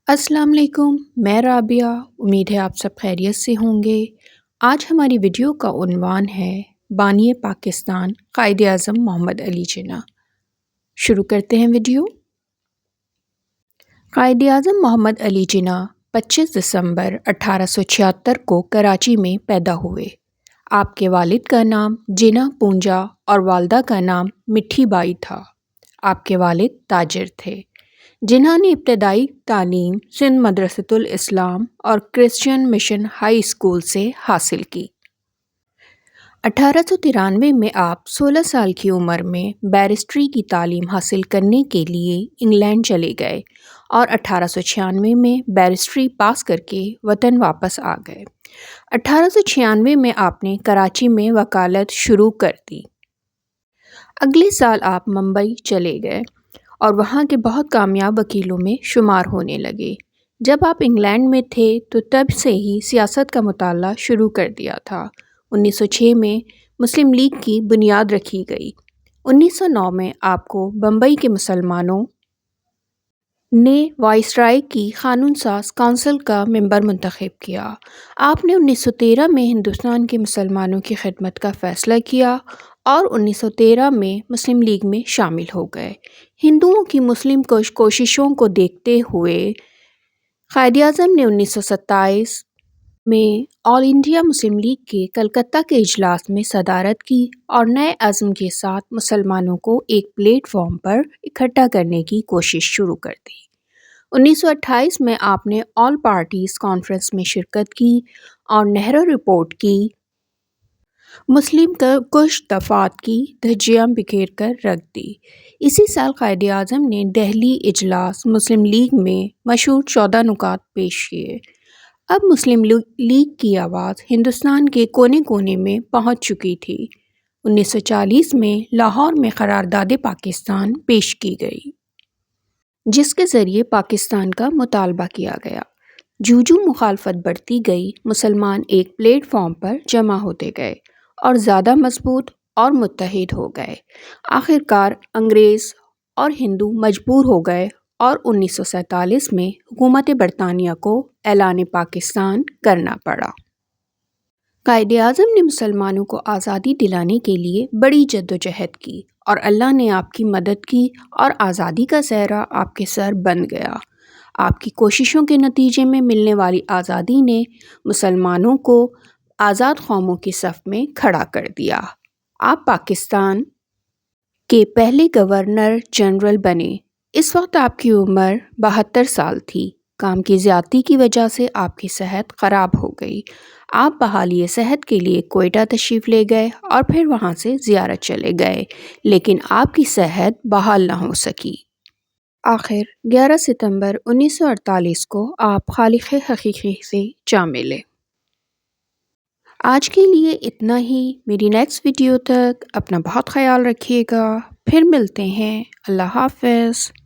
السلام علیکم، میں رابعہ۔ امید ہے آپ سب خیریت سے ہوں گے۔ آج ہماری ویڈیو کا عنوان ہے بانی پاکستان قائد اعظم محمد علی جناح۔ شروع کرتے ہیں ویڈیو۔ قائد اعظم محمد علی جناح 25 دسمبر 1876 کو کراچی میں پیدا ہوئے۔ آپ کے والد کا نام جناح پونجا اور والدہ کا نام مٹھی بائی تھا۔ آپ کے والد تاجر تھے۔ جناح نے ابتدائی تعلیم سندھ مدرسۃ الاسلام اور کرسچین مشن ہائی اسکول سے حاصل کی۔ 1893 میں آپ 16 سال کی عمر میں بیرسٹری کی تعلیم حاصل کرنے کے لیے انگلینڈ چلے گئے اور 1896 میں بیرسٹری پاس کر کے وطن واپس آ گئے۔ 1896 میں آپ نے کراچی میں وکالت شروع کر دی۔ اگلے سال آپ ممبئی چلے گئے اور وہاں کے بہت کامیاب وکیلوں میں شمار ہونے لگے۔ جب آپ انگلینڈ میں تھے تو تب سے ہی سیاست کا مطالعہ شروع کر دیا تھا۔ 1906 میں مسلم لیگ کی بنیاد رکھی گئی۔ 1909 میں آپ کو بمبئی کے مسلمانوں نے وائسرائے کی قانون ساز کونسل کا ممبر منتخب کیا۔ آپ نے 1913 میں ہندوستان کے مسلمانوں کی خدمت کا فیصلہ کیا اور 1913 میں مسلم لیگ میں شامل ہو گئے۔ ہندوؤں کی مسلم کوششوں کو دیکھتے ہوئے قائد اعظم نے 1927 میں آل انڈیا مسلم لیگ کے کلکتہ کے اجلاس میں صدارت کی اور نئے عزم کے ساتھ مسلمانوں کو ایک پلیٹ فارم پر اکٹھا کرنے کی کوشش شروع کر دی۔ 1928 میں آپ نے آل پارٹیز کانفرنس میں شرکت کی اور نہرو رپورٹ کی مسلم کش دفعات کی دھجیاں بکھیر کر رکھ دی۔ اسی سال قائد اعظم نے دہلی اجلاس مسلم لیگ میں مشہور 14 نکات پیش کیے۔ اب مسلم لیگ کی آواز ہندوستان کے کونے کونے میں پہنچ چکی تھی۔ 1940 میں لاہور میں قرارداد پاکستان پیش کی گئی، جس کے ذریعے پاکستان کا مطالبہ کیا گیا۔ جوں مخالفت بڑھتی گئی، مسلمان ایک پلیٹ فارم پر جمع ہوتے گئے اور زیادہ مضبوط اور متحد ہو گئے۔ آخر کار انگریز اور ہندو مجبور ہو گئے اور 1947 میں حکومت برطانیہ کو اعلان پاکستان کرنا پڑا۔ قائد اعظم نے مسلمانوں کو آزادی دلانے کے لیے بڑی جدوجہد کی اور اللہ نے آپ کی مدد کی اور آزادی کا صحرا آپ کے سر بن گیا۔ آپ کی کوششوں کے نتیجے میں ملنے والی آزادی نے مسلمانوں کو آزاد قوموں کی صف میں کھڑا کر دیا۔ آپ پاکستان کے پہلے گورنر جنرل بنے۔ اس وقت آپ کی عمر 72 سال تھی۔ کام کی زیادتی کی وجہ سے آپ کی صحت خراب ہو گئی۔ آپ بحالی صحت کے لیے کوئٹہ تشریف لے گئے اور پھر وہاں سے زیارت چلے گئے، لیکن آپ کی صحت بحال نہ ہو سکی۔ آخر 11 ستمبر 1948 کو آپ خالق حقیقی سے جا ملے۔ آج کے لیے اتنا ہی۔ میری نیکسٹ ویڈیو تک اپنا بہت خیال رکھیے گا۔ پھر ملتے ہیں۔ اللہ حافظ۔